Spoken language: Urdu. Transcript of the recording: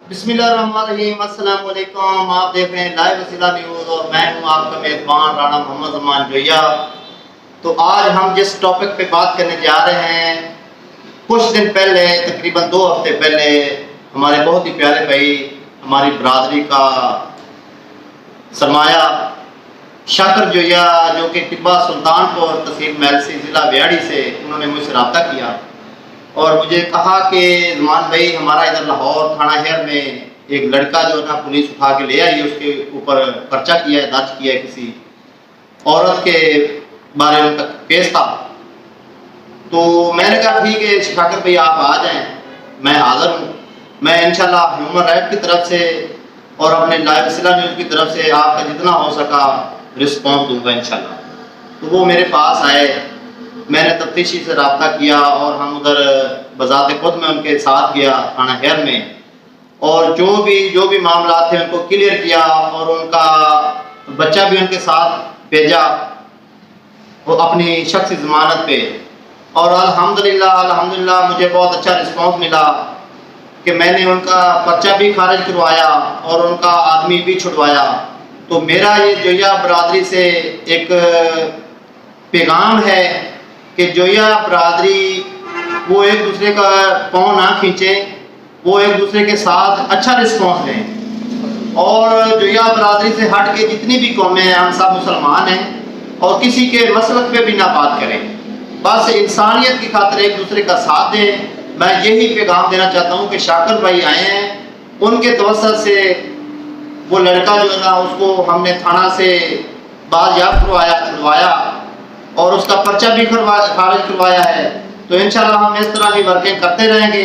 بسم اللہ الرحمن الرحیم۔ السلام علیکم، آپ دیکھ رہے ہیں لائیو وسیلہ نیوز اور میں ہوں آپ کا میزبان رانا محمد زمان جویا۔ تو آج ہم جس ٹاپک پہ بات کرنے جا رہے ہیں، کچھ دن پہلے تقریباً 2 ہفتے پہلے ہمارے بہت ہی پیارے بھائی، ہماری برادری کا سرمایہ شاکر جویا، جو کہ ٹبہ سلطان پور تحصیل میلسی ضلع بیاڑی سے، انہوں نے مجھ سے رابطہ کیا اور مجھے کہا کہ زمان بھائی، ہمارا ادھر لاہور تھانہ ہیر میں ایک لڑکا جو ہے نا پولیس اٹھا کے لے آئی، اس کے اوپر پرچہ کیا ہے، درج کیا ہے، کسی عورت کے بارے میں کیس تھا۔ تو میں نے کہا ٹھیک ہے شاکر بھائی، آپ آ جائیں، میں حاضر ہوں۔ میں انشاءاللہ ہیومن رائٹ کی طرف سے اور اپنے لائیو وسیلہ نیوز کی طرف سے آپ کا جتنا ہو سکا رسپانس دوں گا انشاءاللہ۔ تو وہ میرے پاس آئے، میں نے تفتیشی سے رابطہ کیا اور ہم ادھر بذات خود میں ان کے ساتھ گیا تھانہ ہیر میں، اور جو بھی معاملات تھے ان کو کلیئر کیا، اور ان کا بچہ بھی ان کے ساتھ بھیجا وہ اپنی شخصی ضمانت پہ، اور الحمدللہ مجھے بہت اچھا رسپانس ملا کہ میں نے ان کا پرچہ بھی خارج کروایا اور ان کا آدمی بھی چھڑوایا۔ تو میرا یہ جویا برادری سے ایک پیغام ہے کہ جویا برادری وہ ایک دوسرے کا پاؤں نہ کھینچیں، وہ ایک دوسرے کے ساتھ اچھا رسپانس دیں، اور جویا برادری سے ہٹ کے جتنی بھی قومیں ہیں ہم سب مسلمان ہیں، اور کسی کے مسلک پہ بھی نہ بات کریں، بس انسانیت کی خاطر ایک دوسرے کا ساتھ دیں۔ میں یہی پیغام دینا چاہتا ہوں کہ شاکر بھائی آئے ہیں، ان کے توسط سے وہ لڑکا جو ہے نا اس کو ہم نے تھانہ سے بازیافت کروایا، چھڑوایا، اور اس کا پرچہ بھی خارج کروایا ہے۔ تو انشاءاللہ ہم اس طرح کی ورکنگ کرتے رہیں گے۔